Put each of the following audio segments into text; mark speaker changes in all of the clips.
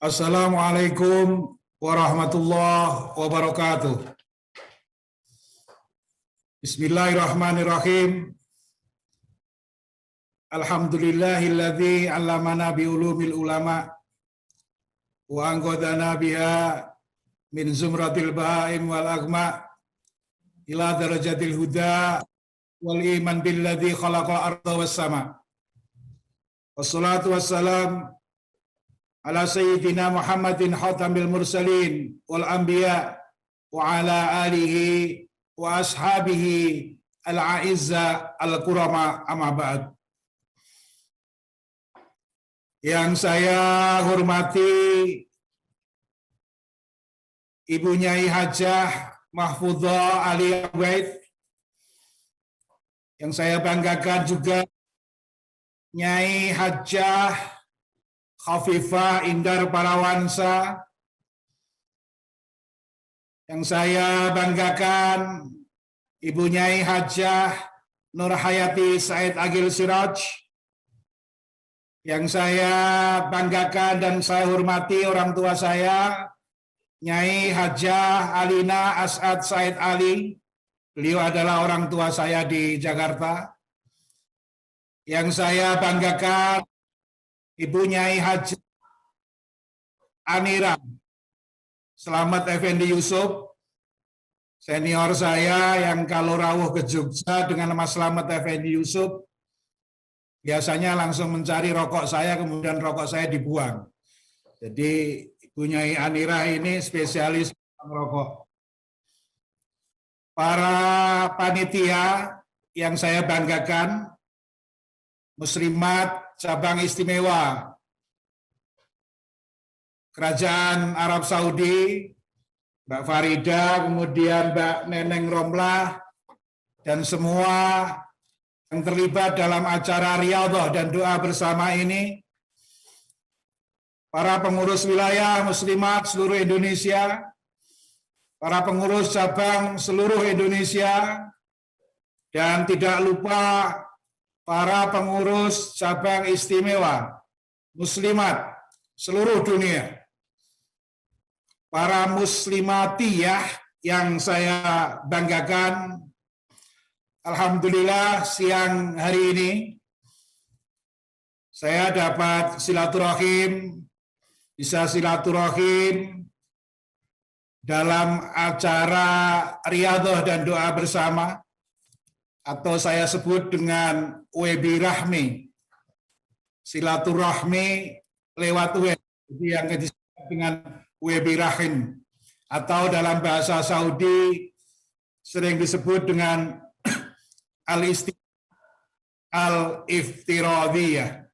Speaker 1: Assalamualaikum warahmatullahi wabarakatuh. Bismillahirrahmanirrahim. Alhamdulillahilladzi 'allamana biulumil ulama wa anqadhana biha min zumratil bahaim wal agma ila darajatil huda wal iman billadzi khalaqal arda was sama. Wassalatu wassalam ala sayyidina Muhammadin khatamil mursalin wal anbiya wa ala alihi wa ashabihi al-a'izza al-kurama amma ba'd. Yang saya hormati Ibu Nyai Hajah Mahfudhah Aliyah Ubaid. Yang saya banggakan juga Nyai Hajah Khafifah Indar Parawansa. Yang saya banggakan Ibu Nyai Hajah Nur Hayati Said Agil Siraj. Yang saya banggakan dan saya hormati orang tua saya, Nyai Hajah Alina As'ad Said Ali. Beliau adalah orang tua saya di Jakarta. Yang saya banggakan Ibu Nyai Hajah Anira Selamat Effendi Yusuf, senior saya yang kalau rawuh ke Jogja dengan Mas Slamet Effendi Yusuf, biasanya langsung mencari rokok saya, kemudian rokok saya dibuang. Jadi Ibu Nyai Anira ini spesialis rokok. Para panitia yang saya banggakan, Muslimat Cabang Istimewa Kerajaan Arab Saudi, Mbak Farida, kemudian Mbak Neneng Romlah, dan semua yang terlibat dalam acara riyadhah dan doa bersama ini, para pengurus wilayah Muslimat seluruh Indonesia, para pengurus cabang seluruh Indonesia, dan tidak lupa para pengurus cabang istimewa Muslimat seluruh dunia, para muslimatiyah yang saya banggakan. Alhamdulillah siang hari ini saya dapat bisa silaturahim dalam acara riyadhah dan doa bersama, atau saya sebut dengan webirahmi, silaturahmi lewat web, yang disebut dengan webirahim, atau dalam bahasa Saudi sering disebut dengan al-iftiradiyah.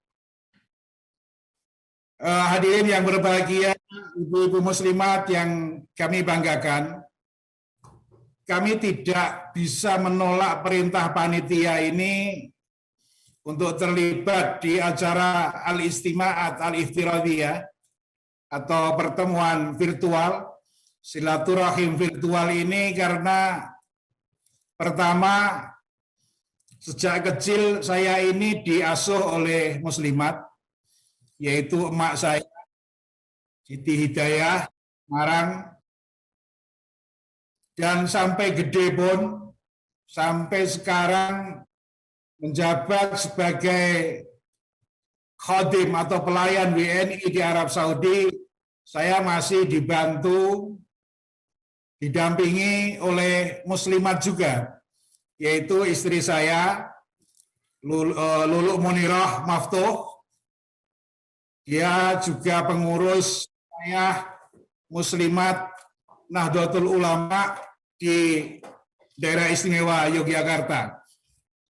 Speaker 1: Hadirin yang berbahagia, ibu-ibu muslimat yang kami banggakan, kami tidak bisa menolak perintah panitia ini untuk terlibat di acara al-istima'at al-iftiradiyah atau pertemuan virtual, silaturahim virtual ini, karena pertama, sejak kecil saya ini diasuh oleh muslimat, yaitu emak saya, Siti Hidayah Marang, dan sampai gede pun, sampai sekarang menjabat sebagai khadim atau pelayan WNI di Arab Saudi, saya masih didampingi oleh muslimat juga, yaitu istri saya, Lulu Munirah Maftuh. Dia juga pengurus saya Muslimat Nahdlatul Ulama di daerah istimewa Yogyakarta.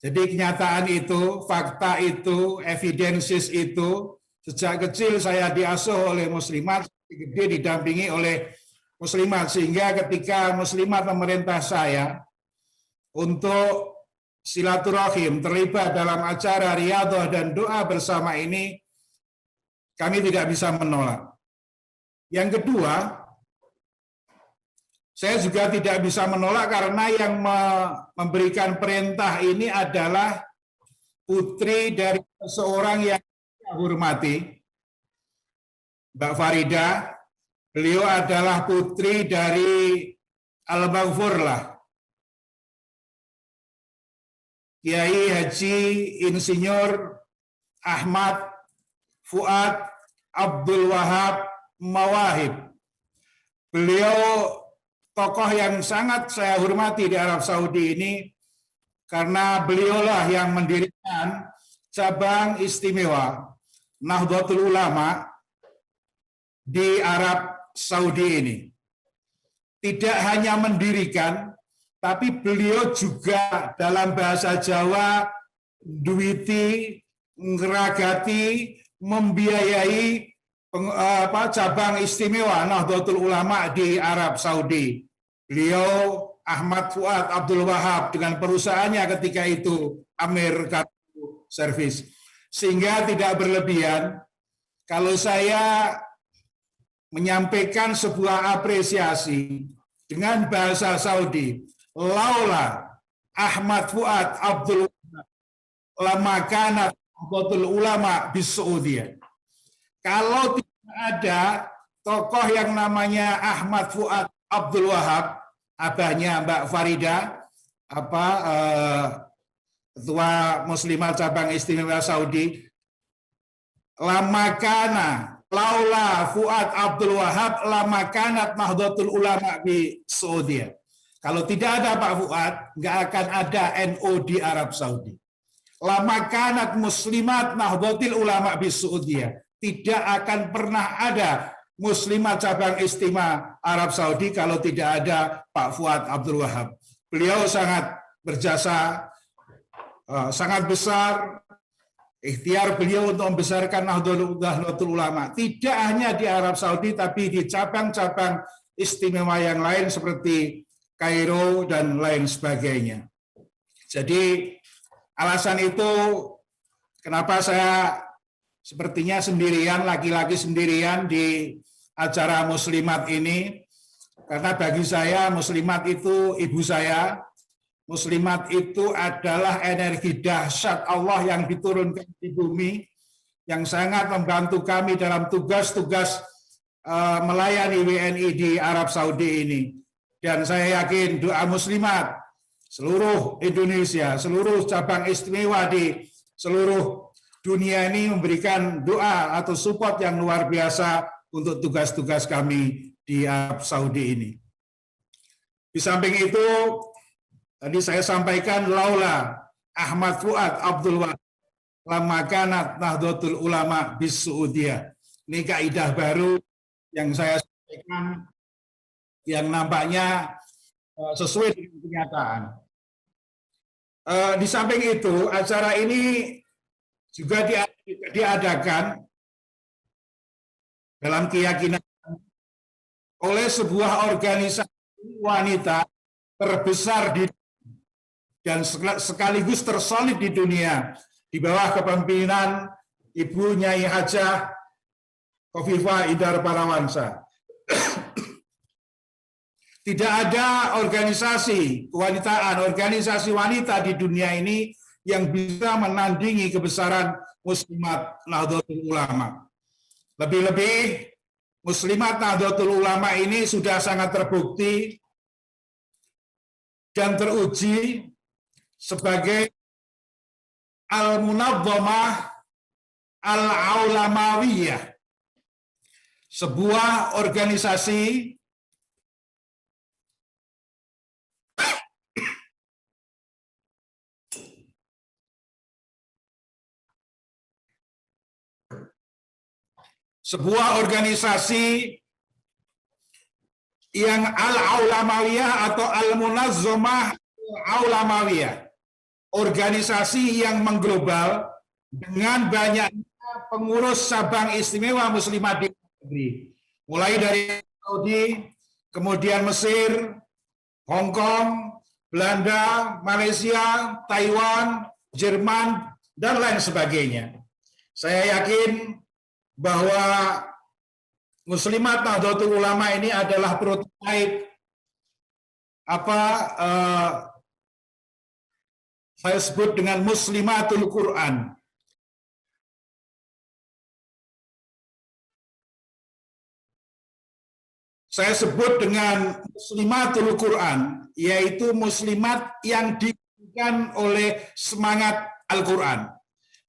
Speaker 1: Jadi kenyataan itu, fakta itu, evidensis itu, sejak kecil saya diasuh oleh muslimat, gede didampingi oleh muslimat, sehingga ketika muslimat memerintah saya untuk silaturahim terlibat dalam acara riyadhah dan doa bersama ini, kami tidak bisa menolak. Yang kedua, saya juga tidak bisa menolak karena yang memberikan perintah ini adalah putri dari seseorang yang saya hormati, Mbak Farida. Beliau adalah putri dari Al-Maghfur lah, Kiai Haji Insinyur Ahmad Fuad Abdul Wahab Mawahib. Beliau tokoh yang sangat saya hormati di Arab Saudi ini karena beliaulah yang mendirikan cabang istimewa Nahdlatul Ulama di Arab Saudi ini. Tidak hanya mendirikan, tapi beliau juga dalam bahasa Jawa duwiti, ngeragati, membiayai cabang istimewa Nahdlatul Ulama di Arab Saudi. Beliau Ahmad Fuad Abdul Wahab dengan perusahaannya ketika itu Amir Kartu Service. Sehingga tidak berlebihan kalau saya menyampaikan sebuah apresiasi dengan bahasa Saudi. Laula Ahmad Fuad Abdul Wahab lama kanat Nahdlatul Ulama bis Saudiyah. Kalau tidak ada tokoh yang namanya Ahmad Fuad Abdul Wahab, abahnya Mbak Farida, Ketua Muslimah Cabang Istimewa Saudi, lamakana laula Fuad Abdul Wahab lama kanat Nahdlatul Ulama di Saudi. Kalau tidak ada Pak Fuad, nggak akan ada NU di Arab Saudi. Lama kanat Muslimat Nahdlatul Ulama di Saudi. Tidak akan pernah ada Muslimat cabang istimewa Arab Saudi kalau tidak ada Pak Fuad Abdul Wahab. Beliau sangat berjasa, sangat besar. Ikhtiar beliau untuk membesarkan Nahdlatul Ulama tidak hanya di Arab Saudi tapi di cabang-cabang istimewa yang lain seperti Kairo dan lain sebagainya. Jadi alasan itu kenapa saya sepertinya sendirian, laki-laki sendirian di acara Muslimat ini, karena bagi saya Muslimat itu ibu saya. Muslimat itu adalah energi dahsyat Allah yang diturunkan di bumi, yang sangat membantu kami dalam tugas-tugas melayani WNI di Arab Saudi ini. Dan saya yakin doa Muslimat, seluruh Indonesia, seluruh cabang istimewa di seluruh dunia ini memberikan doa atau support yang luar biasa untuk tugas-tugas kami di Arab Saudi ini. Di samping itu, tadi saya sampaikan laula Ahmad Fuad Abdul Wahab lama kanat Nahdlatul Ulama bis Saudiyah. Ini kaidah baru yang saya sampaikan yang nampaknya sesuai dengan kenyataan. Di samping itu, acara ini juga diadakan dalam keyakinan oleh sebuah organisasi wanita terbesar di dan sekaligus tersolid di dunia di bawah kepemimpinan Ibu Nyai Hajah Khofifah Indar Parawansa. Tidak ada organisasi kewanitaan, organisasi wanita di dunia ini yang bisa menandingi kebesaran Muslimat Nahdlatul Ulama. Lebih-lebih Muslimat Nahdlatul Ulama ini sudah sangat terbukti dan teruji sebagai Al-Munazzamah Al-Aulamawiyah, sebuah organisasi yang Al-Aulamawiyah atau Al-Munazzamah Al-Aulamawiyah, organisasi yang mengglobal dengan banyaknya pengurus cabang istimewa muslimat di negeri, mulai dari Saudi, kemudian Mesir, Hong Kong, Belanda, Malaysia, Taiwan, Jerman, dan lain sebagainya. Saya yakin bahwa Muslimat Nahdlatul Ulama ini adalah prototipe saya sebut dengan Muslimatul Quran. saya sebut dengan muslimatul Quran, yaitu muslimat yang diberikan oleh semangat Al-Quran.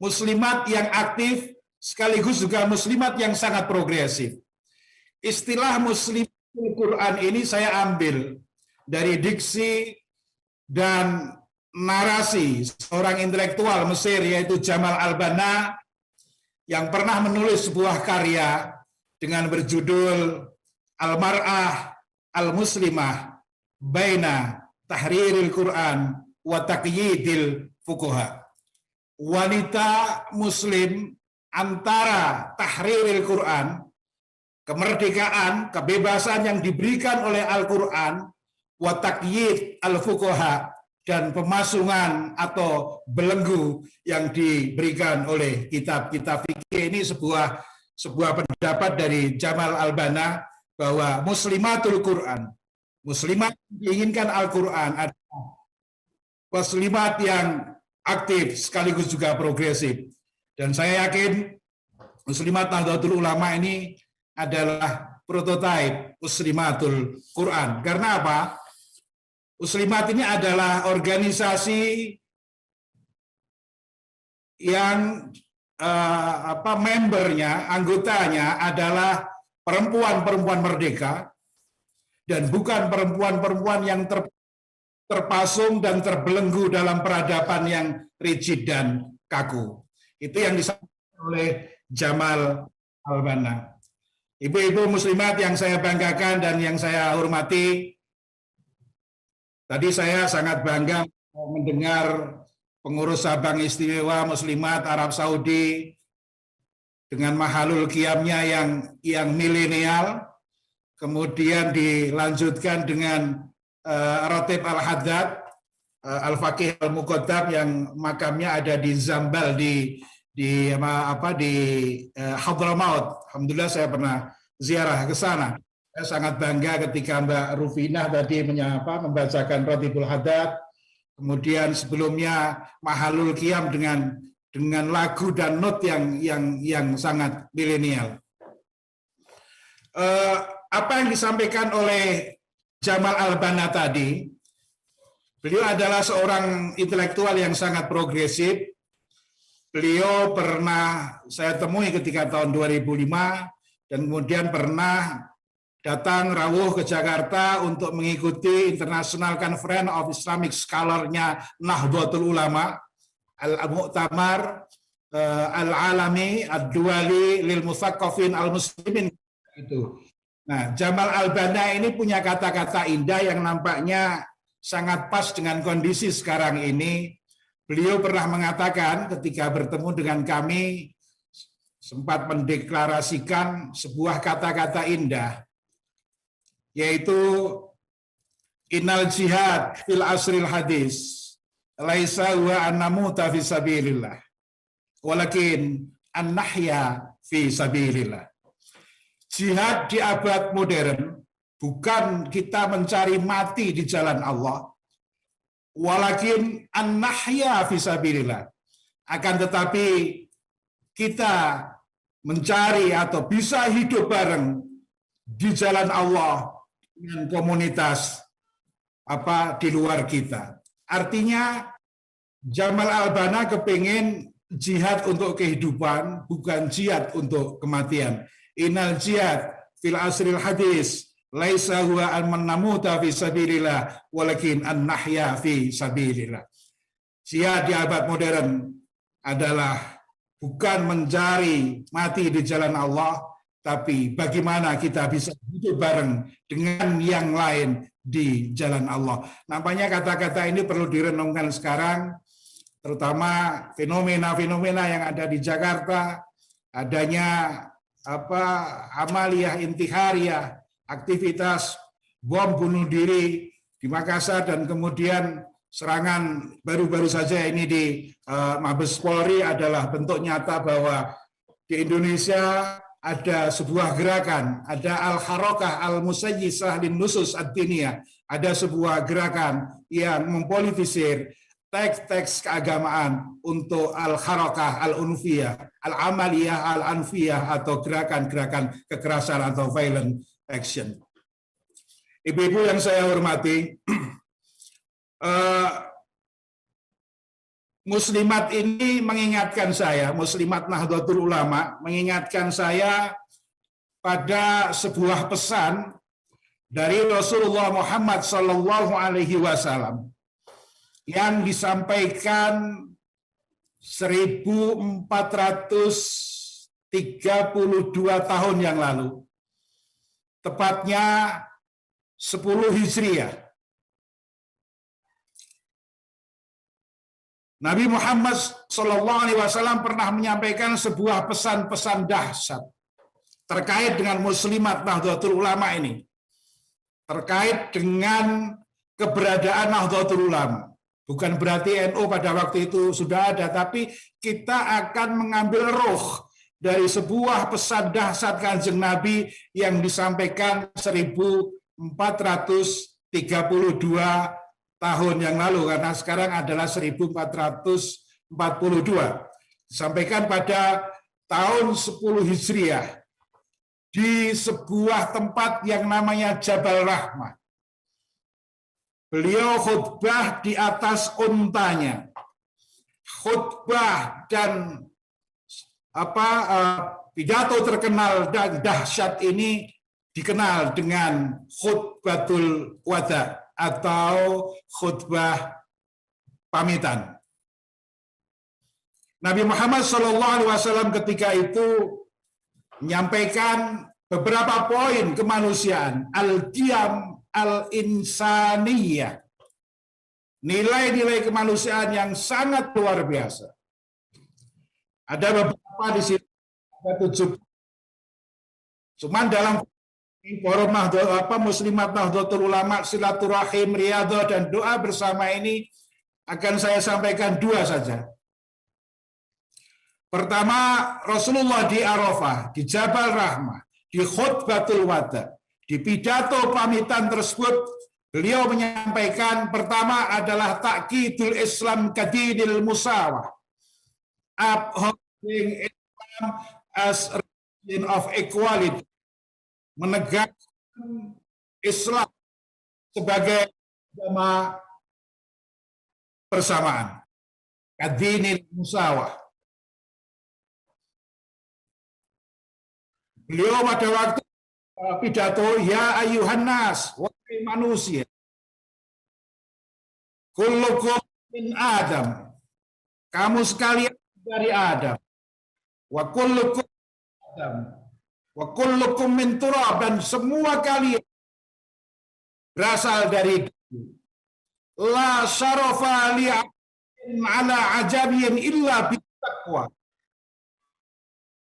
Speaker 1: Muslimat yang aktif, sekaligus juga muslimat yang sangat progresif. Istilah muslimatul Quran ini saya ambil dari diksi dan narasi seorang intelektual Mesir, yaitu Jamal al-Banna, yang pernah menulis sebuah karya dengan berjudul Al-Mar'ah Al-Muslimah Baina Tahriril Quran wa Taqyidil Fuqaha. Wanita muslim antara tahriril Quran, kemerdekaan, kebebasan yang diberikan oleh Al-Quran, wa taqyid al-fuqaha, dan pemasungan atau belenggu yang diberikan oleh kitab-kitab fikih. Ini sebuah pendapat dari Jamal al-Banna bahwa muslimatul Quran, muslimat yang diinginkan Al-Quran adalah muslimat yang aktif sekaligus juga progresif. Dan saya yakin muslimat Nahdlatul Ulama ini adalah prototipe muslimatul Quran. Karena apa? Muslimat ini adalah organisasi yang membernya, anggotanya adalah perempuan-perempuan merdeka, dan bukan perempuan-perempuan yang terpasung dan terbelenggu dalam peradaban yang rigid dan kaku. Itu yang disampaikan oleh Jamal al-Banna. Ibu-ibu muslimat yang saya banggakan dan yang saya hormati, tadi saya sangat bangga mendengar pengurus Sabang Istimewa Muslimat Arab Saudi dengan mahalul qiyamnya yang milenial, kemudian dilanjutkan dengan Ratib Al-Haddad Al-Faqih Al-Muqaddam yang makamnya ada di Zambal di Hadramaut. Alhamdulillah saya pernah ziarah ke sana. Saya sangat bangga ketika Mbak Rufinah tadi membacakan Ratibul Haddad. Kemudian sebelumnya Mahalul Qiyam dengan lagu dan not yang sangat milenial. Apa yang disampaikan oleh Jamal al-Banna tadi, beliau adalah seorang intelektual yang sangat progresif. Beliau pernah saya temui ketika tahun 2005 dan kemudian pernah datang rawuh ke Jakarta untuk mengikuti International Conference of Islamic Scholar-nya Nahdlatul Ulama, Al-Mu'tamar Al-Alami Ad-Duwali Lil Mutsaqqafin Al-Muslimin itu. Nah, Jamal al-Banna ini punya kata-kata indah yang nampaknya sangat pas dengan kondisi sekarang ini. Beliau pernah mengatakan ketika bertemu dengan kami, sempat mendeklarasikan sebuah kata-kata indah, yaitu innal jihad fil asril hadis laisa huwa an namuta fi sabilillah walakin an nahya fi sabilillah. Jihad di abad modern bukan kita mencari mati di jalan Allah, walakin an nahya fi sabilillah, akan tetapi kita mencari atau bisa hidup bareng di jalan Allah dengan komunitas di luar kita. Artinya Jamal al-Banna kepingin jihad untuk kehidupan, bukan jihad untuk kematian. Innal jihad fil asril hadis laisa huwa an namuta fi sabilillah walakin an nahya fi sabilillah. Jihad di abad modern adalah bukan mencari mati di jalan Allah, tapi bagaimana kita bisa hidup bareng dengan yang lain di jalan Allah. Nampaknya kata-kata ini perlu direnungkan sekarang, terutama fenomena-fenomena yang ada di Jakarta, adanya amaliyah intihariyah, aktivitas bom bunuh diri di Makassar, dan kemudian serangan baru-baru saja ini di Mabes Polri adalah bentuk nyata bahwa di Indonesia ada sebuah gerakan, ada al-harakah al-musayyisah lin-nusus ad-diniyah, ada sebuah gerakan yang mempolitisir teks-teks keagamaan untuk al-harakah al-unfiyah, al-amaliyah al-anfiyah, atau gerakan-gerakan kekerasan atau violent action. Ibu-ibu yang saya hormati, Muslimat ini mengingatkan saya, Muslimat Nahdlatul Ulama mengingatkan saya pada sebuah pesan dari Rasulullah Muhammad Sallallahu Alaihi Wasallam yang disampaikan 1432 tahun yang lalu, tepatnya 10 Hijriah. Nabi Muhammad SAW pernah menyampaikan sebuah pesan-pesan dahsyat terkait dengan Muslimat Nahdlatul Ulama ini, terkait dengan keberadaan Nahdlatul Ulama. Bukan berarti NU pada waktu itu sudah ada, tapi kita akan mengambil roh dari sebuah pesan dahsyat Kanjeng Nabi yang disampaikan 1432 tahun yang lalu, karena sekarang adalah 1442. Disampaikan pada tahun 10 Hijriah di sebuah tempat yang namanya Jabal Rahmah. Beliau khutbah di atas untanya. Khutbah dan pidato terkenal dan dahsyat ini dikenal dengan khutbatul wada atau khutbah pamitan. Nabi Muhammad SAW ketika itu menyampaikan beberapa poin kemanusiaan, al-qiyam al-insaniyah, nilai-nilai kemanusiaan yang sangat luar biasa. Ada beberapa di sini, ada 7. Cuman dalam forum Muslimat Nahdlatul Ulama, silaturahim, riyadhah, dan doa bersama ini akan saya sampaikan 2 saja. Pertama, Rasulullah di Arafah, di Jabal Rahmah, di khutbatul wada, di pidato pamitan tersebut, beliau menyampaikan pertama adalah ta'kidul Islam kadinil musawah, upholding Islam as a religion of equality, menegakkan Islam sebagai agama persamaan, kadinil musawah. Beliau pada waktu pidato, ya ayuhan nas, wahai manusia, kullukum min Adam, kamu sekalian dari Adam, wa kullukum Adam, wa kullukum min turab, dan semua kalian berasal dari debu. La syarafa li'abdin ala ajabiyyin illa bittaqwa.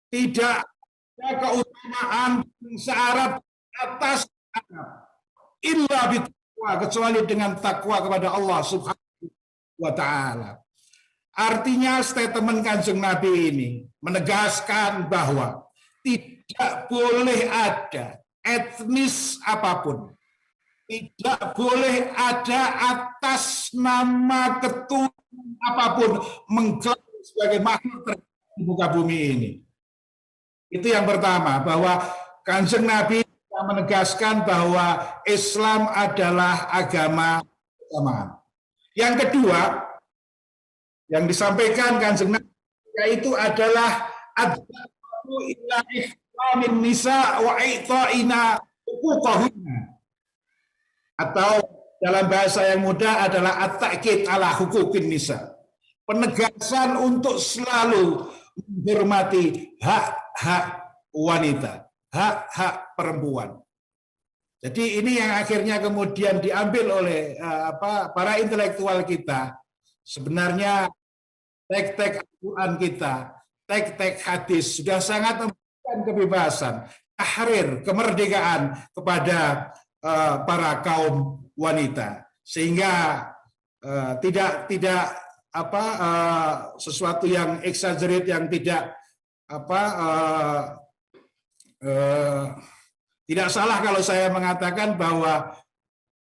Speaker 1: Tidak ada keutamaan searab atas Arab illa bittaqwa, kecuali dengan takwa kepada Allah Subhanahu wa taala. Artinya statement Kanjeng Nabi ini menegaskan bahwa tidak boleh ada etnis apapun, tidak boleh ada atas nama keturunan apapun mengklaim sebagai makhluk terbaik di muka bumi ini. Itu yang pertama, bahwa Kanjeng Nabi menegaskan bahwa Islam adalah agama kebersamaan. Yang kedua, yang disampaikan Kanjeng Nabi yaitu adalah ad-da'watu ila ihramin nisa wa i'ta'ina huquqahunna, atau dalam bahasa yang mudah adalah at-ta'kid ala huquqin nisa, penegasan untuk selalu menghormati hak-hak wanita, hak-hak perempuan. Jadi ini yang akhirnya kemudian diambil oleh para intelektual kita. Sebenarnya teks-teks Al-Quran kita, teks-teks hadis sudah sangat memberikan kebebasan, tahrir, kemerdekaan kepada para kaum wanita, sehingga tidak sesuatu yang exaggerate, yang tidak tidak salah kalau saya mengatakan bahwa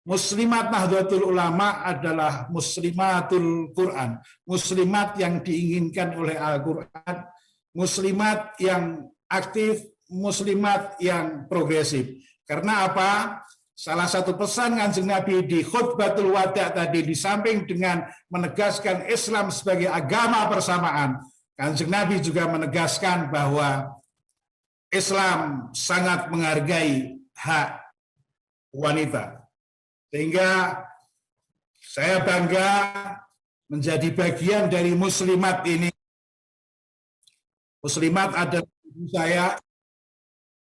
Speaker 1: Muslimat Nahdlatul Ulama adalah muslimatul Quran, muslimat yang diinginkan oleh Al-Quran, muslimat yang aktif, muslimat yang progresif. Karena apa? salah satu pesan Kanjeng Nabi di khutbatul wada tadi, di samping dengan menegaskan Islam sebagai agama persamaan, Kanjeng Nabi juga menegaskan bahwa Islam sangat menghargai hak wanita. Sehingga saya bangga menjadi bagian dari muslimat ini. Muslimat adalah ibu saya,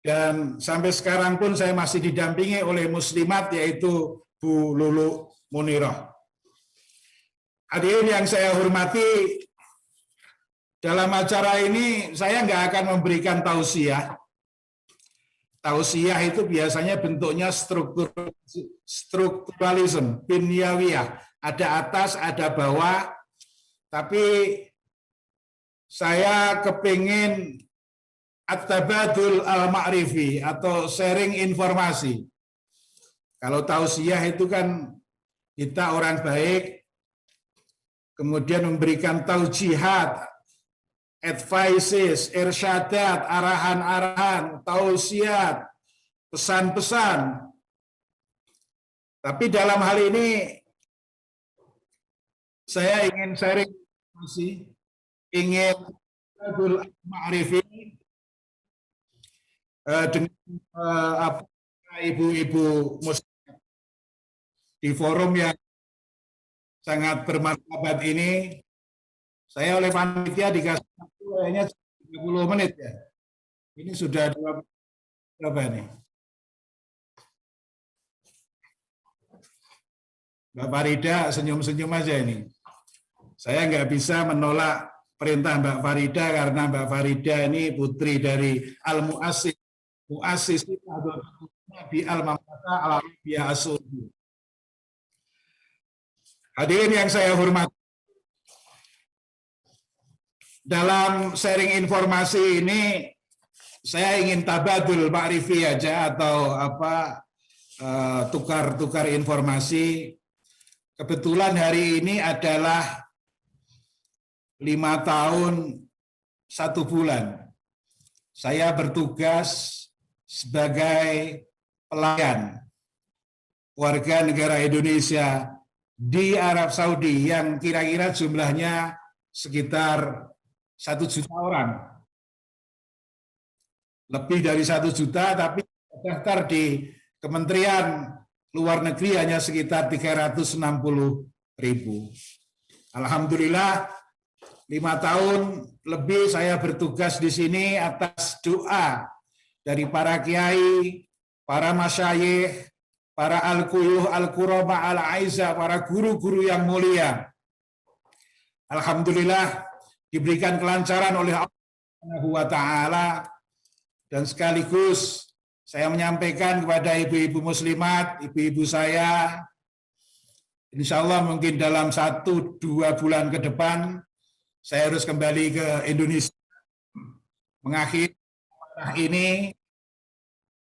Speaker 1: dan sampai sekarang pun saya masih didampingi oleh muslimat, yaitu Bu Lulu Munirah. Hadirin yang saya hormati, dalam acara ini saya nggak akan memberikan tausiah. Tausiah itu biasanya bentuknya strukturalisme, binyawiyah. Ada atas, ada bawah. Tapi saya kepingin at-tabadul al-ma'rifi atau sharing informasi. Kalau tausiah itu kan kita orang baik, kemudian memberikan taujihat, advices, irsyadat, arahan-arahan, tausiat, pesan-pesan. Tapi dalam hal ini saya ingin sharing informasi, ingin ma'rifi dengan ibu-ibu muslim di forum yang sangat bermartabat ini. Saya oleh panitia dikasih waktu kayaknya 30 menit ya. Ini sudah berapa ini? Mbak Farida senyum-senyum aja ini. Saya nggak bisa menolak perintah Mbak Farida karena Mbak Farida ini putri dari Al-Mu'assis, Mu'assis Nabi Al-Mamlaka Al-Arabiyah As-Saudiyah. Hadirin yang saya hormati, dalam sharing informasi ini saya ingin tabadul ma'rifi aja atau tukar-tukar informasi. Kebetulan hari ini adalah 5 tahun 1 bulan saya bertugas sebagai pelayan warga negara Indonesia di Arab Saudi yang kira-kira jumlahnya sekitar 1 juta orang. Lebih dari 1 juta, tapi daftar di Kementerian Luar Negeri hanya sekitar 360.000. Alhamdulillah 5 tahun lebih saya bertugas di sini atas doa dari para kiai, para masyayikh, para al-quyuh, al-qurama, al-aiza, para guru-guru yang mulia. Alhamdulillah diberikan kelancaran oleh Allah Subhanahu wa taala, dan sekaligus saya menyampaikan kepada ibu-ibu muslimat, ibu-ibu saya, insya Allah mungkin dalam 1-2 bulan ke depan saya harus kembali ke Indonesia mengakhiri ini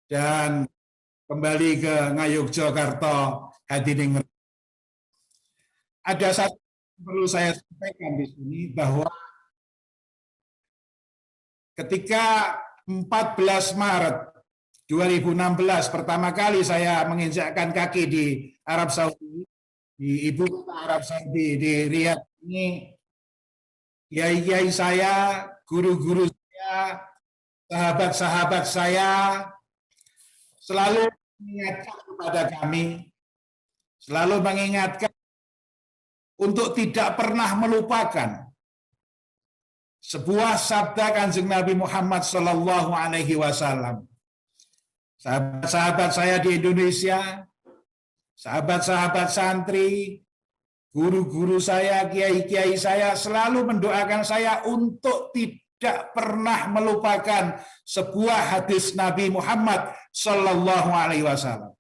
Speaker 1: dan kembali ke Ngayogyakarta Hadiningrat. Ada satu yang perlu saya sampaikan di sini, bahwa ketika 14 Maret 2016 pertama kali saya menginjakkan kaki di Arab Saudi, di ibu kota Arab Saudi, di Riyadh ini, kiai-kiai saya, guru-guru saya, sahabat-sahabat saya selalu mengingatkan kepada kami, selalu mengingatkan untuk tidak pernah melupakan sebuah sabda Kanjeng Nabi Muhammad Sallallahu Alaihi Wasallam. Sahabat-sahabat saya di Indonesia, sahabat-sahabat santri, guru-guru saya, kiai-kiai saya selalu mendoakan saya untuk tidak pernah melupakan sebuah hadis Nabi Muhammad Sallallahu Alaihi Wasallam.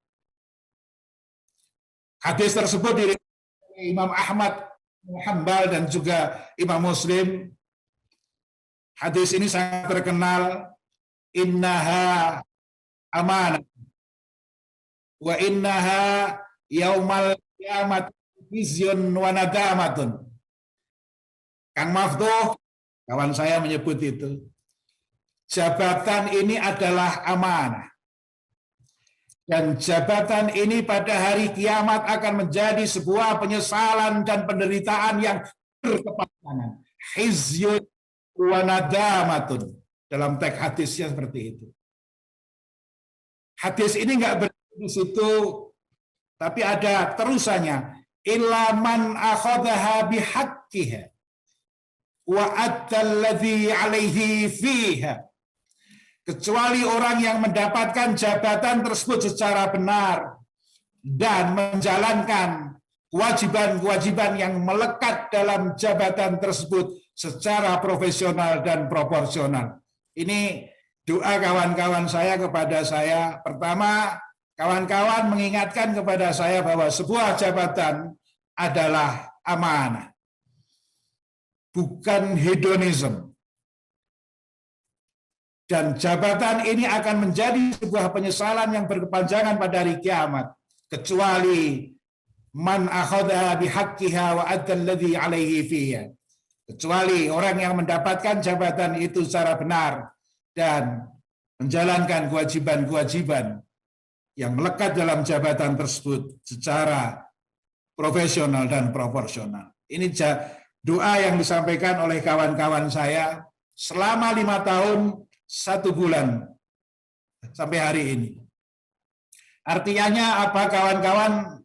Speaker 1: Hadis tersebut diriwayatkan Imam Ahmad bin Hanbal dan juga Imam Muslim. Hadis ini sangat terkenal. Innaha amanah wa innaha yaumal kiamat khizyun wa nadamatun. Kang Maftuh, kawan saya menyebut itu, jabatan ini adalah amanah. Dan jabatan ini pada hari kiamat akan menjadi sebuah penyesalan dan penderitaan yang berkepanjangan. Khizyun wa nadamatun. Dalam teks hadisnya seperti itu. Hadis ini nggak berhenti di situ, tapi ada terusannya. Illa man akhadhaha bihaqqiha wa addalladzi 'alaihi fiha. Kecuali orang yang mendapatkan jabatan tersebut secara benar dan menjalankan kewajiban-kewajiban yang melekat dalam jabatan tersebut secara profesional dan proporsional. Ini doa kawan-kawan saya kepada saya. Pertama, kawan-kawan mengingatkan kepada saya bahwa sebuah jabatan adalah amanah, bukan hedonisme. Dan jabatan ini akan menjadi sebuah penyesalan yang berkepanjangan pada hari kiamat, kecuali man akhadha bihaqqiha wa addalladzi 'alaihi fiha. Kecuali orang yang mendapatkan jabatan itu secara benar dan menjalankan kewajiban-kewajiban yang melekat dalam jabatan tersebut secara profesional dan proporsional. Ini doa yang disampaikan oleh kawan-kawan saya selama 5 tahun 1 bulan sampai hari ini. Artinya apa, kawan-kawan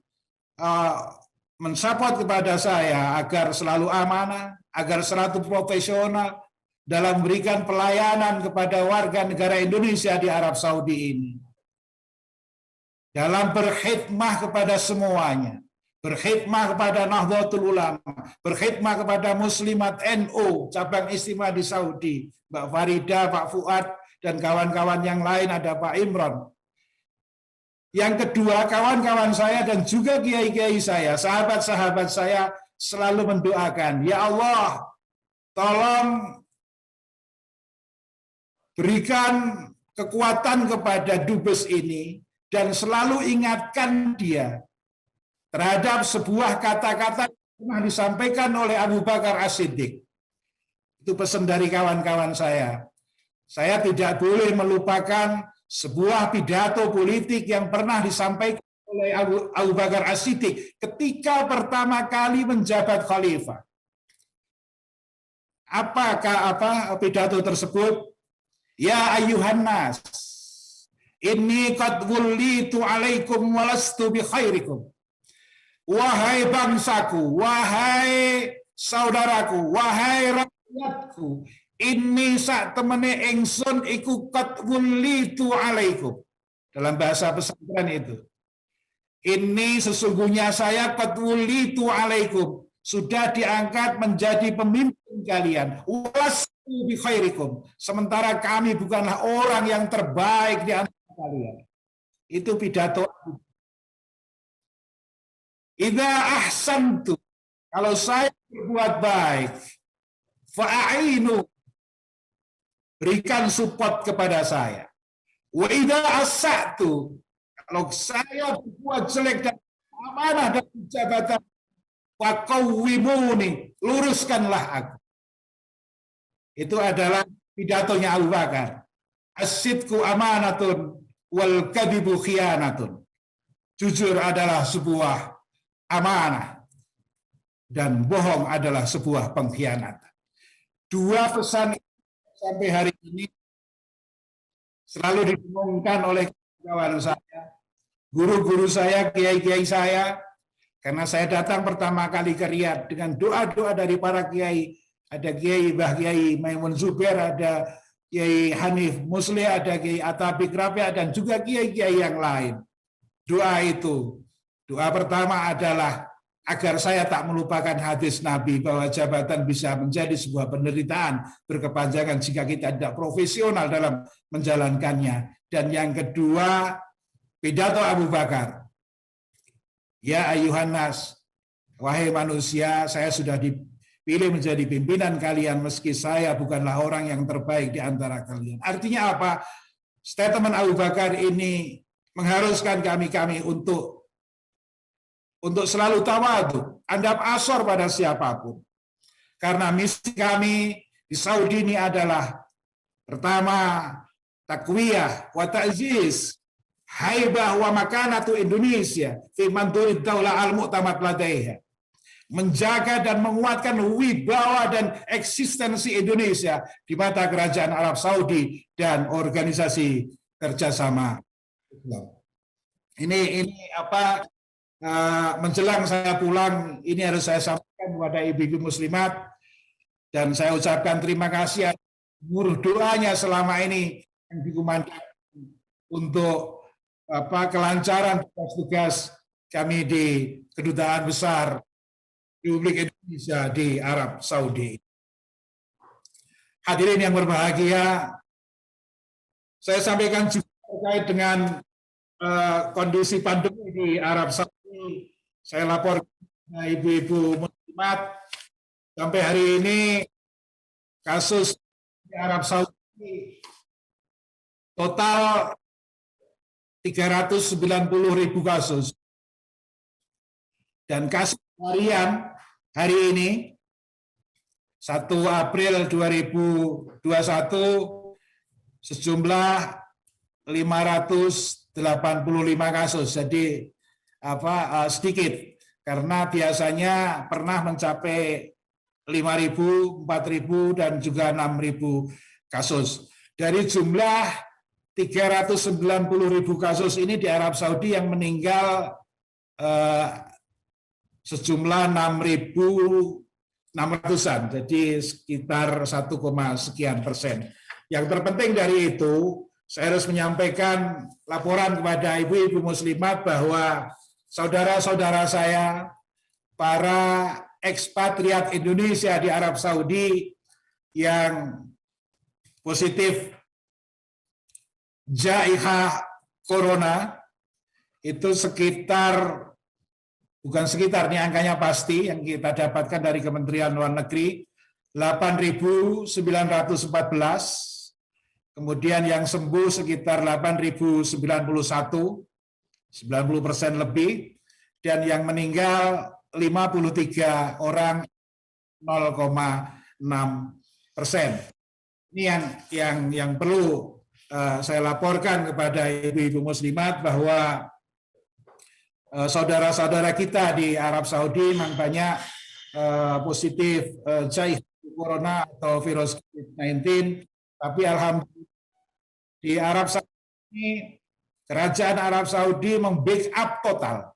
Speaker 1: mensupport kepada saya agar selalu amanah, agar selalu profesional dalam memberikan pelayanan kepada warga negara Indonesia di Arab Saudi ini. Dalam berkhidmah kepada semuanya, berkhidmah kepada Nahdlatul Ulama, berkhidmah kepada Muslimat NU, cabang istimewa di Saudi, Mbak Farida, Pak Fuad, dan kawan-kawan yang lain, ada Pak Imron. Yang kedua, kawan-kawan saya dan juga kiai-kiai saya, sahabat-sahabat saya selalu mendoakan, ya Allah, tolong berikan kekuatan kepada dubes ini dan selalu ingatkan dia terhadap sebuah kata-kata yang pernah disampaikan oleh Abu Bakar As-Siddiq. Itu pesan dari kawan-kawan saya. Saya tidak boleh melupakan sebuah pidato politik yang pernah disampaikan oleh Abu Bakar As-Siddiq ketika pertama kali menjabat khalifah. Apakah pidato tersebut? Ya ayyuhan nas, inni qad wullitu alaikum walastu bi khairikum. Wahai bangsaku, wahai saudaraku, wahai rakyatku, ini sak temene ingsun iku qad wullitu alaikum. Dalam bahasa pesantren itu. Ini sesungguhnya saya qad wullitu alaikum, sudah diangkat menjadi pemimpin kalian. Walastu bi khairikum. Sementara kami bukanlah orang yang terbaik di antara kalian. Itu pidato. Idza ahsantu, kalau saya berbuat baik, fa'ainu, berikan support kepada saya. Wa idza asa'tu, kalau saya berbuat jelek dan amanah dan jabatan, faqawwimuni, luruskanlah aku. Itu adalah pidatonya Abu Bakar. As-sidqu amanatun wal kadhibu khiyanatun. Jujur adalah sebuah amanah dan bohong adalah sebuah pengkhianatan. Dua pesan sampai hari ini selalu didengungkan oleh kawan saya, guru-guru saya, kiai-kiai saya, karena saya datang pertama kali ke Riyadh dengan doa-doa dari para kiai. Ada Kiai Mbah Kiai Maimun Zubair, ada Kiai Hanif Musli, ada Kiai Atabik Rafi, dan juga kiai-kiai yang lain. Doa itu, doa pertama adalah agar saya tak melupakan hadis Nabi bahwa jabatan bisa menjadi sebuah penderitaan berkepanjangan jika kita tidak profesional dalam menjalankannya. Dan yang kedua, pidato Abu Bakar. Ya ayyuhan nas, wahai manusia, saya sudah dipilih menjadi pimpinan kalian meski saya bukanlah orang yang terbaik di antara kalian. Artinya apa? Statement Abu Bakar ini mengharuskan kami untuk selalu tawadhu, andap asor pada siapapun. Karena misi kami di Saudi ini adalah pertama takwiyah wa ta'ziz haibah wa makanatu Indonesia fi mandurid daulah al-mu'tamad ladaiha. Menjaga dan menguatkan wibawa dan eksistensi Indonesia di mata kerajaan Arab Saudi dan organisasi kerjasama Islam. Ini apa menjelang saya pulang ini harus saya sampaikan kepada ibu-ibu muslimat dan saya ucapkan terima kasih seluruh doanya selama ini yang dikumandangkan untuk kelancaran tugas-tugas kami di Kedutaan Besar Republik Indonesia di Arab Saudi. Hadirin yang berbahagia, saya sampaikan juga terkait dengan kondisi pandemi di Arab Saudi. Saya lapor kepada ibu-ibu muslimat, sampai hari ini kasus di Arab Saudi total 390.000 kasus. Dan kasus harian hari ini 1 April 2021 sejumlah 585 kasus. Jadi sedikit karena biasanya pernah mencapai 5.000, 4.000 dan juga 6.000 kasus. Dari jumlah 390.000 kasus ini di Arab Saudi yang meninggal sejumlah 6.600-an, jadi sekitar 1,sekian%. Yang terpenting dari itu, saya harus menyampaikan laporan kepada ibu-ibu muslimat bahwa saudara-saudara saya, para ekspatriat Indonesia di Arab Saudi yang positif jaiha corona, itu ini angkanya pasti yang kita dapatkan dari Kementerian Luar Negeri, 8.914, kemudian yang sembuh sekitar 8.091, 90% lebih, dan yang meninggal 53 orang, 0,6%. Ini yang perlu saya laporkan kepada ibu-ibu muslimat bahwa saudara-saudara kita di Arab Saudi memang banyak positif corona atau virus COVID-19, tapi alhamdulillah di Arab Saudi ini kerajaan Arab Saudi membackup total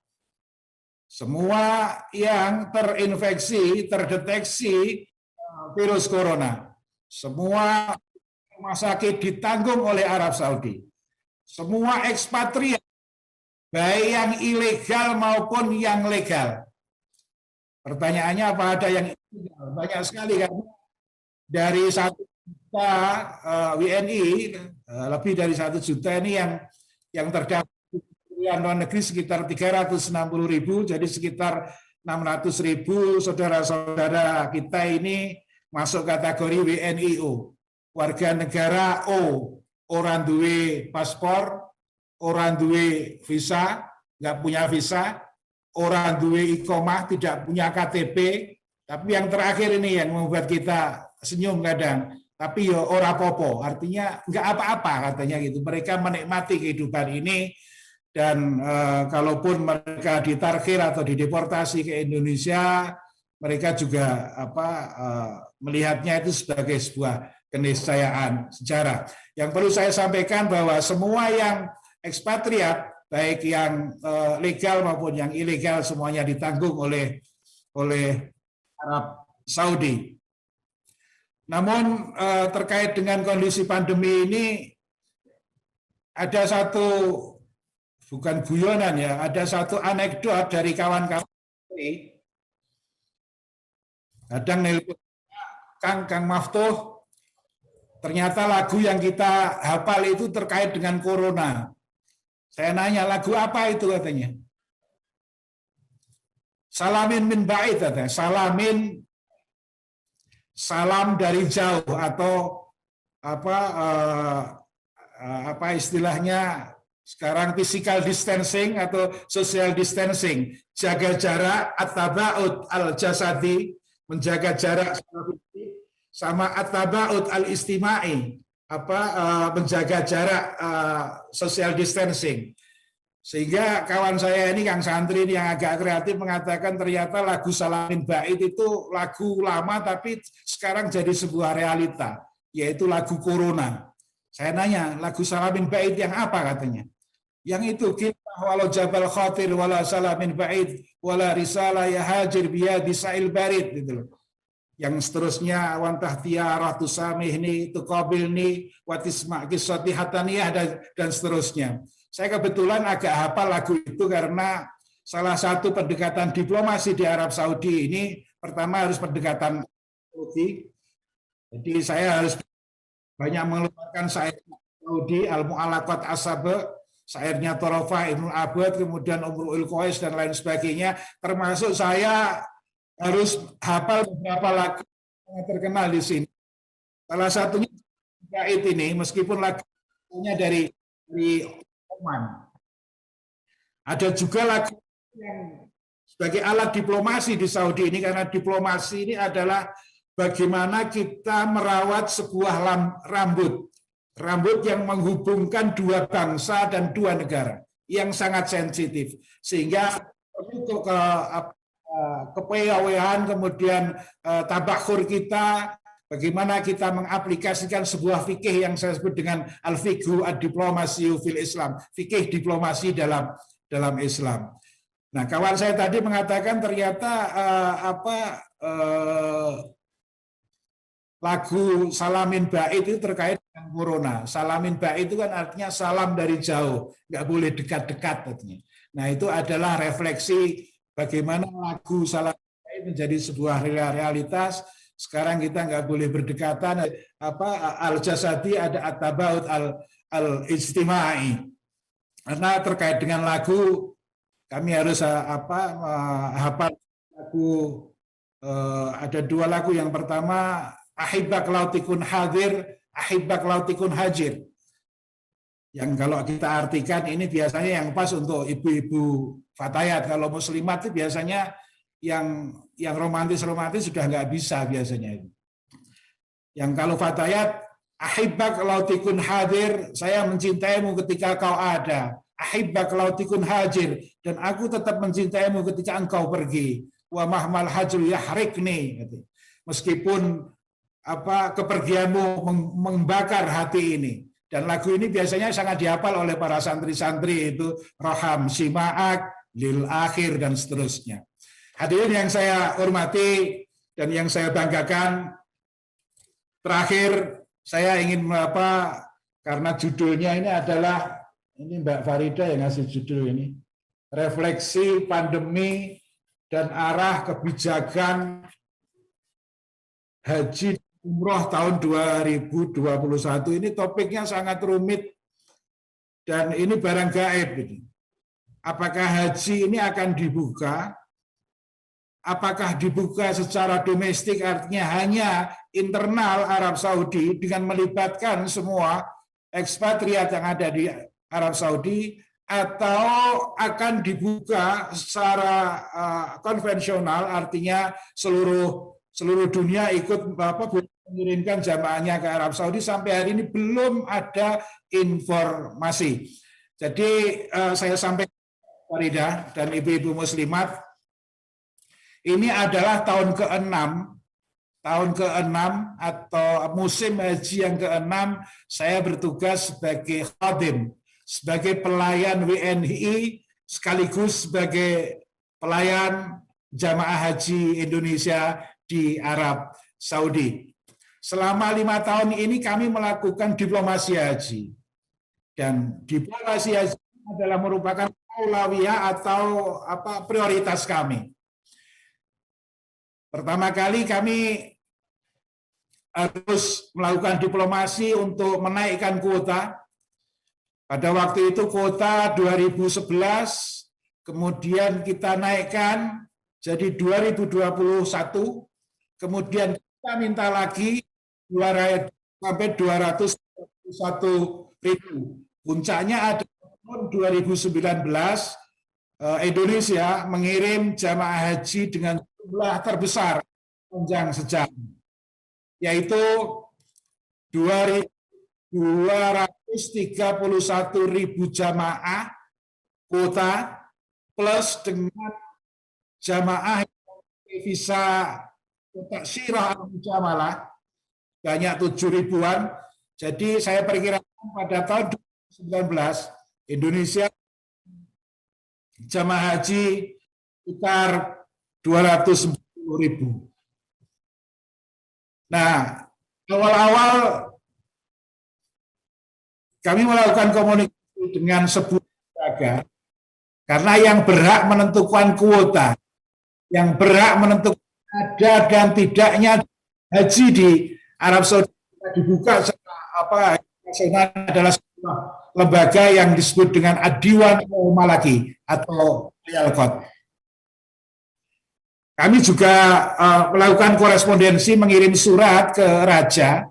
Speaker 1: semua yang terinfeksi, terdeteksi virus corona. Semua rumah sakit ditanggung oleh Arab Saudi. Semua ekspatriat, baik yang ilegal maupun yang legal. Pertanyaannya apa ada yang ilegal? Banyak sekali kan. Dari 1 juta WNI, lebih dari 1 juta ini yang terdaftar di Kementerian Luar Negeri sekitar 360.000, jadi sekitar 600.000 saudara-saudara kita ini masuk kategori WNIO, warga negara O, orang duwe paspor, orang duwe visa, nggak punya visa, orang duwe iqomah, tidak punya KTP, tapi yang terakhir ini yang membuat kita senyum kadang, tapi ya ora popo, artinya nggak apa-apa katanya gitu. Mereka menikmati kehidupan ini dan kalaupun mereka ditarkir atau dideportasi ke Indonesia, mereka juga melihatnya itu sebagai sebuah keniscayaan sejarah. Yang perlu saya sampaikan bahwa semua yang ekspatriat, baik yang legal maupun yang ilegal, semuanya ditanggung oleh Arab Saudi. Namun terkait dengan kondisi pandemi ini, ada satu, bukan guyonan ya, ada satu anekdot dari kawan-kawan ini. Kadang nelpon, Kang Maftuh, ternyata lagu yang kita hafal itu terkait dengan corona. Saya nanya, lagu apa itu katanya? Salamin min ba'id, katanya. Salam dari jauh, atau apa istilahnya sekarang, physical distancing atau social distancing, jaga jarak, at-taba'ud al-jasadi, menjaga jarak sama at-taba'ud al-istimai, menjaga jarak social distancing. Sehingga kawan saya ini, Kang Santri ini yang agak kreatif mengatakan ternyata lagu Salamin Bait itu lagu lama tapi sekarang jadi sebuah realita, yaitu lagu Corona. Saya nanya, lagu Salamin Bait yang apa katanya? Yang itu, kita walau jabal khatir wala salamin bait wala risalah ya hajir biya bisail barid gitu loh. Yang seterusnya wantah tiarah tusamihni tuqabilni watisma qissati hataniyah dan seterusnya. Saya kebetulan agak hafal lagu itu karena salah satu pendekatan diplomasi di Arab Saudi ini pertama harus pendekatan teknologi. Jadi saya harus banyak mengeluarkan syair Saudi, Al-Mu'allaqat As-Saba, syairnya Torofa, Ibnu Abad, kemudian Umru'ul Qais dan lain sebagainya. Termasuk saya harus hafal beberapa lagu yang terkenal di sini. Salah satunya Bait ini, meskipun lagunya dari Oman. Ada juga lagu yang sebagai alat diplomasi di Saudi ini, karena diplomasi ini adalah bagaimana kita merawat sebuah rambut yang menghubungkan dua bangsa dan dua negara yang sangat sensitif, sehingga untuk kepiawaian kemudian tabakhur kita, bagaimana kita mengaplikasikan sebuah fikih yang saya sebut dengan al-fiqhu ad-diplomasi fil Islam, fikih diplomasi dalam Islam. Nah, kawan saya tadi mengatakan ternyata lagu Salamin Bait itu terkait dengan Corona. Salamin Bait itu kan artinya salam dari jauh, nggak boleh dekat-dekat artinya. Nah, itu adalah refleksi bagaimana lagu Salamin Bait menjadi sebuah realitas. Sekarang kita nggak boleh berdekatan. Al-jasadi ada at-tabaut al-ijtimai. Karena terkait dengan lagu, kami harus hafal lagu. Ada dua lagu. Yang pertama, Ahibbak lautikun hadir, ahibbak lautikun hajir. Yang kalau kita artikan ini biasanya yang pas untuk ibu-ibu fatayat. Kalau muslimat itu biasanya yang romantis-romantis sudah nggak bisa biasanya itu. Yang kalau fatayat, ahibbak lautikun hadir, saya mencintaimu ketika kau ada. Ahibbak lautikun hajir, dan aku tetap mencintaimu ketika engkau pergi. Wa mahmal hajru yahrikni. Meskipun kepergianmu membakar hati ini. Dan lagu ini biasanya sangat dihafal oleh para santri-santri, itu Roham Sima'ak, Lil Akhir, dan seterusnya. Hadirin yang saya hormati dan yang saya banggakan, terakhir saya ingin karena judulnya ini adalah, ini Mbak Farida yang ngasih judul ini, refleksi pandemi dan arah kebijakan haji umroh tahun 2021. Ini topiknya sangat rumit dan ini barang gaib. Apakah haji ini akan dibuka? Apakah dibuka secara domestik, artinya hanya internal Arab Saudi dengan melibatkan semua ekspatriat yang ada di Arab Saudi, atau akan dibuka secara konvensional, artinya seluruh dunia ikut mengirimkan jamaahnya ke Arab Saudi. Sampai hari ini belum ada informasi. Jadi saya sampaikan Farida dan ibu-ibu muslimat, ini adalah tahun ke-6 atau musim haji yang ke-6 saya bertugas sebagai khadim, sebagai pelayan WNI sekaligus sebagai pelayan jamaah haji Indonesia di Arab Saudi. Selama 5 tahun ini kami melakukan diplomasi haji. Dan diplomasi haji adalah merupakan aulawiyah atau prioritas kami. Pertama kali kami harus melakukan diplomasi untuk menaikkan kuota. Pada waktu itu kuota 2011, kemudian kita naikkan jadi 2021, kemudian kita minta lagi sampai 201.000. Puncaknya ada tahun 2019, Indonesia mengirim jamaah haji dengan jumlah terbesar sepanjang sejarah, yaitu 231.000 jamaah kuota plus dengan jamaah visa kotak sirah al-mujamalah banyak 7 ribuan. Jadi saya perkirakan pada tahun 2019 Indonesia jamaah haji sekitar 240.000. Nah, awal-awal kami melakukan komunikasi dengan sebuah lembaga karena yang berhak menentukan kuota, yang berhak menentukan ada dan tidaknya haji di Arab Saudi dibuka secara nasional adalah sebuah lembaga yang disebut dengan Ad-Diwan Al-Malaki atau Royal Court. Kami juga melakukan korespondensi, mengirim surat ke Raja,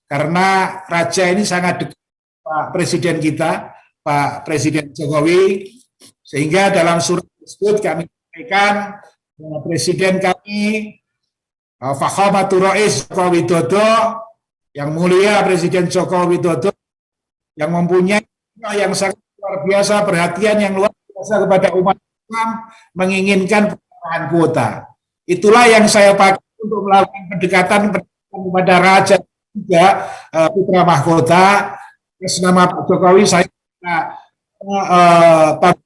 Speaker 1: karena Raja ini sangat dekat Pak Presiden kita, Pak Presiden Jokowi, sehingga dalam surat tersebut kami sampaikan Presiden kami, Fakhamatur Rais Joko Widodo, yang mulia Presiden Joko Widodo, yang mempunyai yang sangat luar biasa, perhatian yang luar biasa kepada umat Islam, menginginkan penambahan kuota. Itulah yang saya pakai untuk melakukan pendekatan kepada Raja juga Putra Mahkota. Atas nama Pak Jokowi saya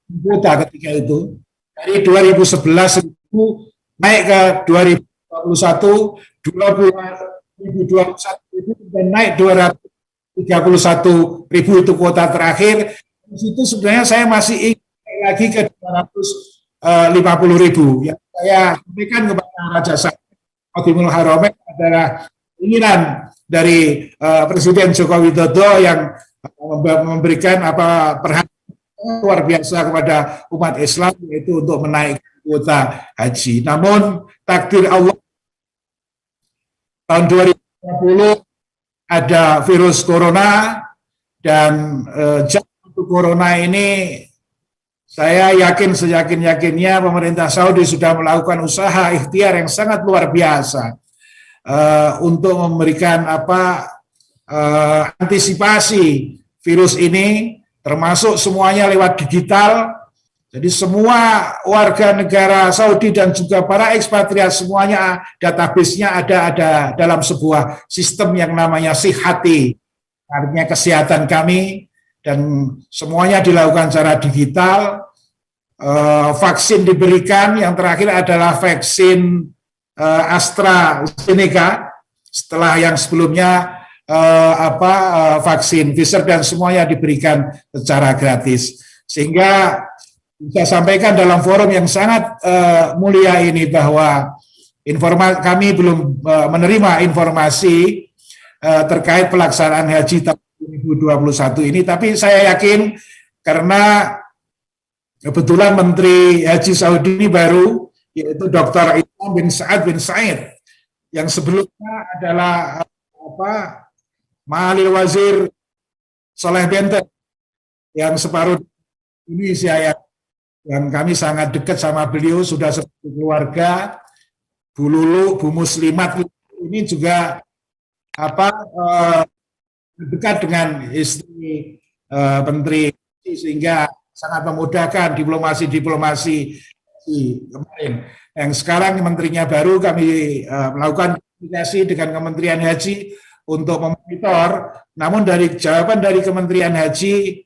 Speaker 1: kuota ketika itu dari 2011 naik ke 2021, 2021 dan naik 231.000 itu kuota terakhir. Di situ sebenarnya saya masih ingin lagi ke 250.000. Yang saya sampaikan kepada Raja Salman Al Haramain adalah keinginan dari Presiden Joko Widodo yang memberikan perhatian luar biasa kepada umat Islam, yaitu untuk menaikkan kuota haji. Namun takdir Allah, tahun 2020 ada virus corona, dan untuk corona ini saya yakin seyakin-yakinnya pemerintah Saudi sudah melakukan usaha ikhtiar yang sangat luar biasa untuk memberikan antisipasi virus ini, termasuk semuanya lewat digital. Jadi semua warga negara Saudi dan juga para ekspatriat semuanya database-nya ada dalam sebuah sistem yang namanya Sihati, artinya kesehatan kami, dan semuanya dilakukan secara digital. Vaksin diberikan, yang terakhir adalah vaksin AstraZeneca, setelah yang sebelumnya vaksin Pfizer, dan semuanya diberikan secara gratis. Sehingga saya sampaikan dalam forum yang sangat mulia ini bahwa kami belum menerima informasi terkait pelaksanaan haji tahun 2021 ini, tapi saya yakin karena kebetulan Menteri Haji Saudi ini baru, yaitu Dr. Itham bin Saad bin Said, yang sebelumnya adalah Ma'alil Wazir Soleh Benten, yang separuh Indonesia, yang kami sangat dekat sama beliau, sudah seperti keluarga. Bu Lulu, Bu Muslimat ini juga dekat dengan istri Menteri, sehingga sangat memudahkan diplomasi kemarin. Yang sekarang menterinya baru, kami melakukan komunikasi dengan Kementerian Haji untuk memonitor. Namun dari jawaban dari Kementerian Haji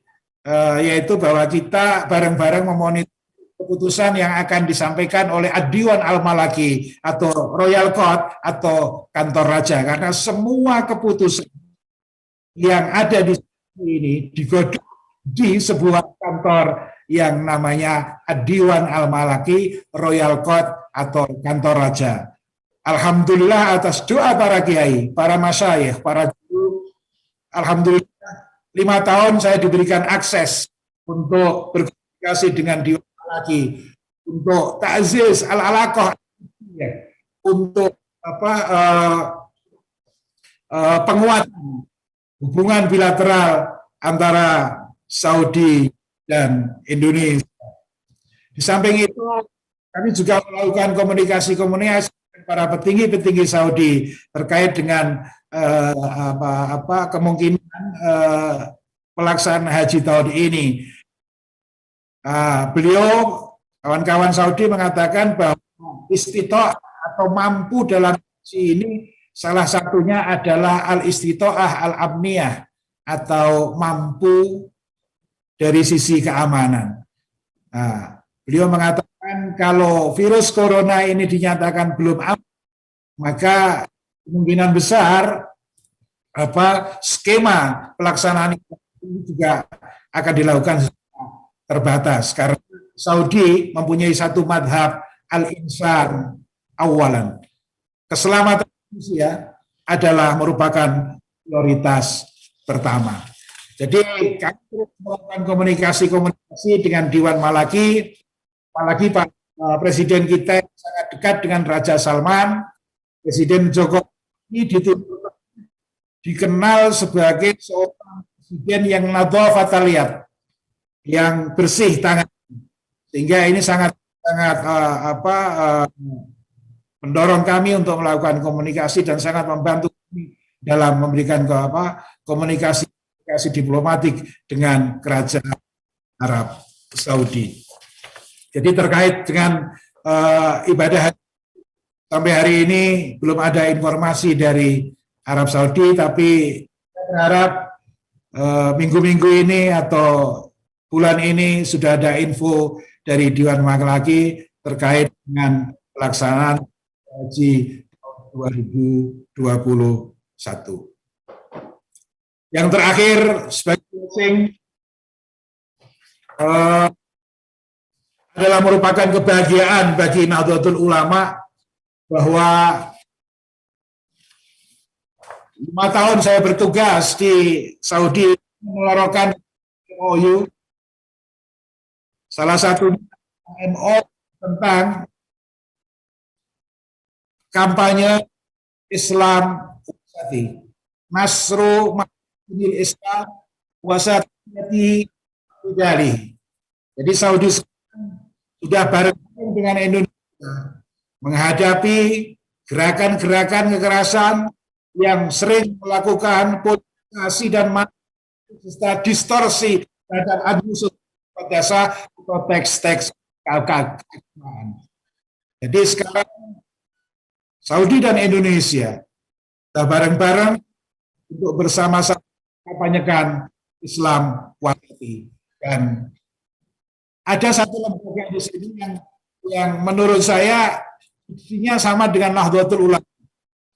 Speaker 1: yaitu bahwa kita bareng-bareng memonitor keputusan yang akan disampaikan oleh Ad-Diwan Al-Malaki atau Royal Court atau kantor raja, karena semua keputusan yang ada di sini ini digodok di sebuah kantor yang namanya Ad-Diwan Al-Malaki Royal Court atau kantor raja. Alhamdulillah atas doa para kiai, para masyayikh, para guru, alhamdulillah 5 tahun saya diberikan akses untuk berkomunikasi dengan Diwan Al-Malaki, untuk ta'ziz al-alaqah, untuk penguatan hubungan bilateral antara Saudi dan Indonesia. Di samping itu, kami juga melakukan komunikasi dengan para petinggi-petinggi Saudi terkait dengan kemungkinan pelaksanaan haji tahun ini. Beliau, kawan-kawan Saudi mengatakan bahwa istitoah atau mampu dalam haji ini salah satunya adalah al-istitoah al-amniyah atau mampu dari sisi keamanan. Beliau mengatakan kalau virus corona ini dinyatakan belum aman, maka kemungkinan besar skema pelaksanaan ini juga akan dilakukan terbatas karena Saudi mempunyai satu madhab al-insan awalan. Keselamatan manusia adalah merupakan prioritas pertama. Jadi kami terus melakukan komunikasi dengan Dewan Malaki, apalagi Pak Presiden kita yang sangat dekat dengan Raja Salman, Presiden Jokowi dikenal sebagai seorang presiden yang nadhafataliyat, yang bersih tangan, sehingga ini sangat mendorong kami untuk melakukan komunikasi dan sangat membantu kami dalam memberikan komunikasi diplomatik dengan Kerajaan Arab Saudi. Jadi terkait dengan ibadah haji, sampai hari ini belum ada informasi dari Arab Saudi, tapi saya berharap minggu-minggu ini atau bulan ini sudah ada info dari Dewan Malaki terkait dengan pelaksanaan haji tahun 2021. Yang terakhir, sebagai closing, adalah merupakan kebahagiaan bagi Nahdlatul Ulama bahwa 5 tahun saya bertugas di Saudi melorotkan MOU, salah satu MO tentang kampanye Islam Nasru Islam wasatiyati rijali. Jadi Saudi sudah bareng dengan Indonesia menghadapi gerakan-gerakan kekerasan yang sering melakukan politisasi dan distorsi terhadap abusus dasar atau teks-teks keagamaan. Jadi sekarang Saudi dan Indonesia kita bareng-bareng untuk bersama-sama kampanyekan Islam wasati. Dan ada satu lembaga di sini yang menurut saya isinya sama dengan Nahdlatul Ulama,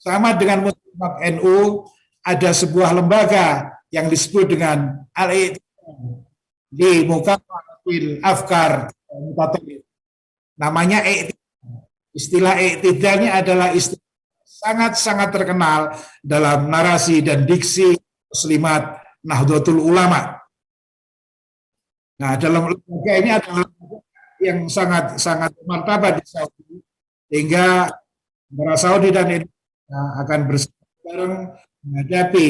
Speaker 1: sama dengan Muslimat NU. Ada sebuah lembaga yang disebut dengan Al-I'tidal di Muqarraratil Afkar, namanya I'tidal. Istilah I'tidalnya adalah istilah sangat-sangat terkenal dalam narasi dan diksi Muslimat Nahdlatul Ulama. Nah, dalam lembaga ini adalah yang sangat martabat di Saudi, sehingga antara Saudi dan Indonesia akan bersama-sama menghadapi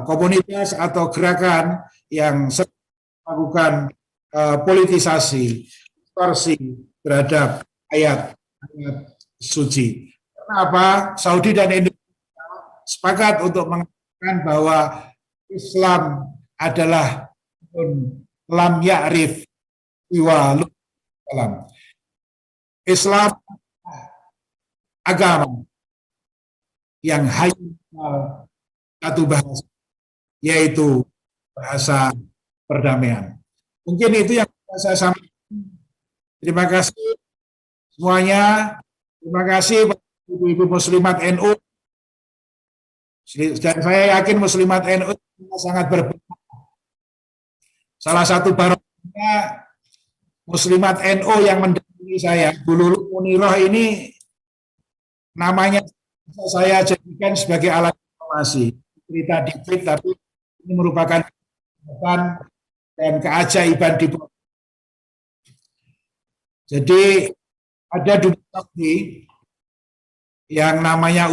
Speaker 1: komunitas atau gerakan yang melakukan politisasi, distorsi terhadap ayat suci. Kenapa? Saudi dan Indonesia sepakat untuk mengatakan bahwa Islam adalah lam ya'rif iwa Islam. Islam agama yang hanya satu bahasa, yaitu bahasa perdamaian. Mungkin itu yang saya sampaikan. Terima kasih semuanya. Terima kasih ibu-ibu Muslimat NU. Dan saya yakin Muslimat NU sangat berbeda. Salah satu barokahnya Muslimat NU yang mendampingi saya, Bu Lulu Munirah ini, namanya saya jadikan sebagai alat informasi. Cerita dikit, tapi ini merupakan dan keajaiban di bawah. Jadi ada Duta Saudi yang namanya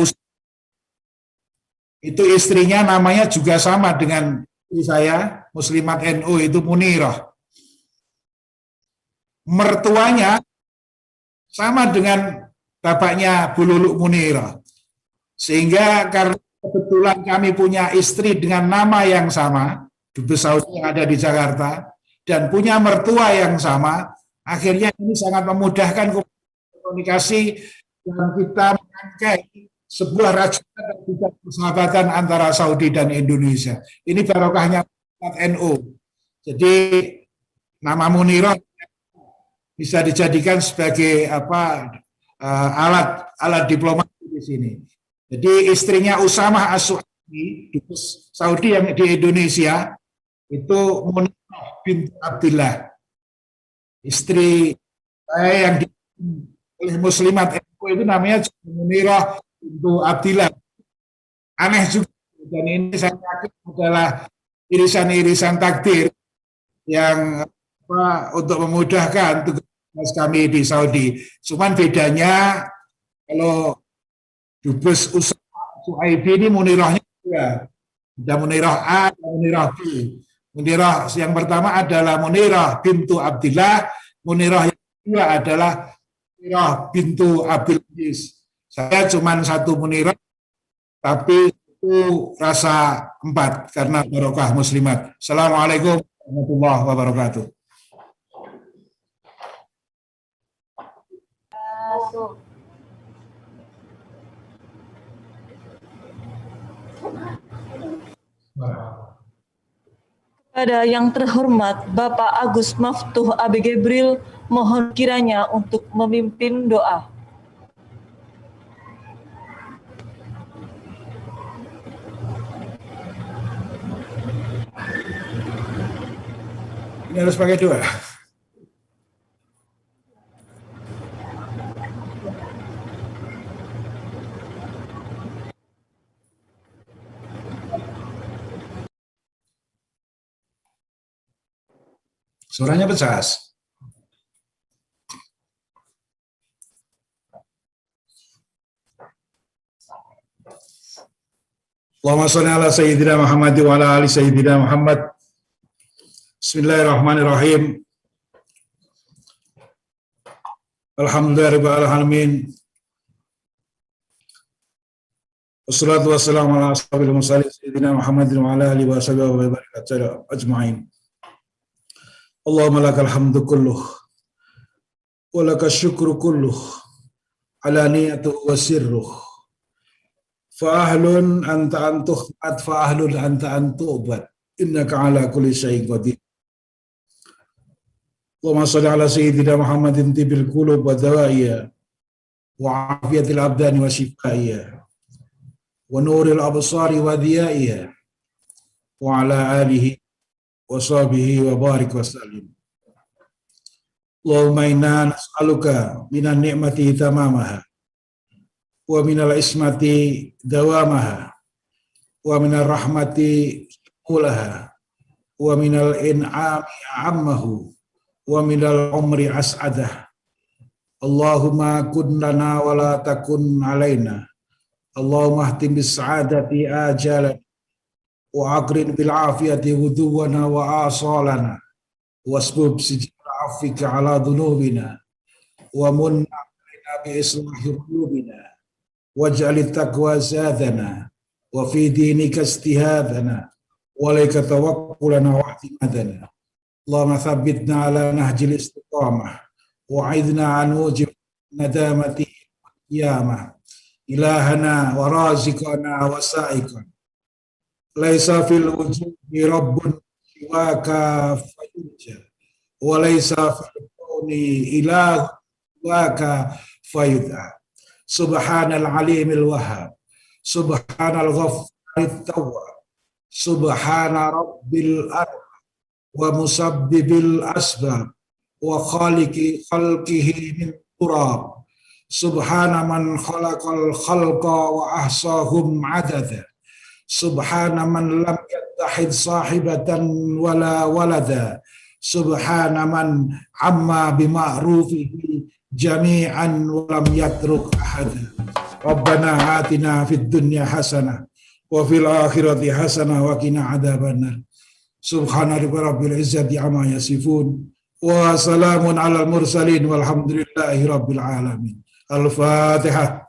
Speaker 1: itu istrinya namanya juga sama dengan istri saya, Muslimat NU, itu Munirah. Mertuanya sama dengan bapaknya Bu Lulu Munirah. Sehingga karena kebetulan kami punya istri dengan nama yang sama, Dubes Saudi yang ada di Jakarta, dan punya mertua yang sama, akhirnya ini sangat memudahkan komunikasi dan kita merangkai sebuah rajutan dan persahabatan antara Saudi dan Indonesia. Ini barokahnya NU. Jadi nama Munirah bisa dijadikan sebagai alat diplomasi di sini. Jadi istrinya Usamah As-Suhaimi, dubes Saudi yang di Indonesia, itu Munirah binti Abdillah. Istri saya yang oleh Muslimat NU itu namanya Munirah binti Abdillah. Aneh juga, dan ini saya yakin adalah irisan-irisan takdir yang untuk memudahkan tugas kami di Saudi. Cuman bedanya kalau dubes Suhaimi ini Munirahnya juga. Ada Munirah A dan Munirah B. Munirah yang pertama adalah Munirah bintu Abdillah, Munirah yang kedua adalah Munirah bintu Abdul Aziz. Saya cuma satu Munirah, tapi itu rasa 4 karena barokah muslimat. Assalamualaikum warahmatullahi wabarakatuh.
Speaker 2: Kepada yang terhormat Bapak Agus Maftuh AB Gebril, mohon kiranya untuk memimpin doa.
Speaker 1: Ini harus pakai doa. Suaranya pecah. Allahumma sholli ala sayyidina Muhammad wa ala ali sayyidina Muhammad. Bismillahirrahmanirrahim. Alhamdulillahirabbil alamin. Wassalatu wassalamu ala ashabil mursalin sayyidina Muhammadin wa ala alihi wa sahbihi wa barakatuh ajma'in. Allahumma lakal hamdu kulluh wa lakal syukru kulluh alaniyatuhu wa sirruh fa ahlun anta an tuhmad fa ahlun anta an tu'bad innaka ala kulli syai'in qadir. Allahumma shalli ala sayyidina Muhammadin tibil qulub wa dawaiya wa afiyatil abdani wa shifaiya wa nuril absari wa diyaiya wa ala alihi wa sahbihi wa barik wa sallim. Allahumma inna nas'aluka minan ni'mati tamamaha wa minal ismati dawamaha wa minar rahmati kulaha wa minal in'ami ammahu wa minal umri as'adah. Allahumma kun lana wa la takun alaina. Allahumma ahtim bis sa'adati ajalana wa aqrin bil afiyati ghuduwana wa asalana wasbub sijil afika ala dhunubina wa munna alaina bi islahi qulubina waj'al taqwa zadana wa fi dinika istihadana wa laika tawakkulana wa ihtimadana. Allahumma thabbitna ala nahjil istiqamah wa a'idna an wujub nadamati qiyamah ilahana wa raziqana wa sa'iqana. Laisa fil wujudi rabbun siwaka fayurja wa laisa fil kauni ilahu siwaka fayud'a. Subhanal alimil wahhab, subhanal ghaffarit tawwab, subhana rabbil arwah wa musabbibil asbab wa khaliqi khalqihi min turab. Subhana man khalaqal khalqa wa ahsahum adada. Subhana man lam yattahid sahibatan wala walada. Subhana man amma bima'rufihi jami'an wa lam yatruk ahada. Rabbana atina fid dunya hasanah wa fil akhirati hasanah wa qina adzabannar. Subhana rabbil izzati amma yasifun wa salamun alal mursalin walhamdulillahi rabbil alamin. Al-Fatihah.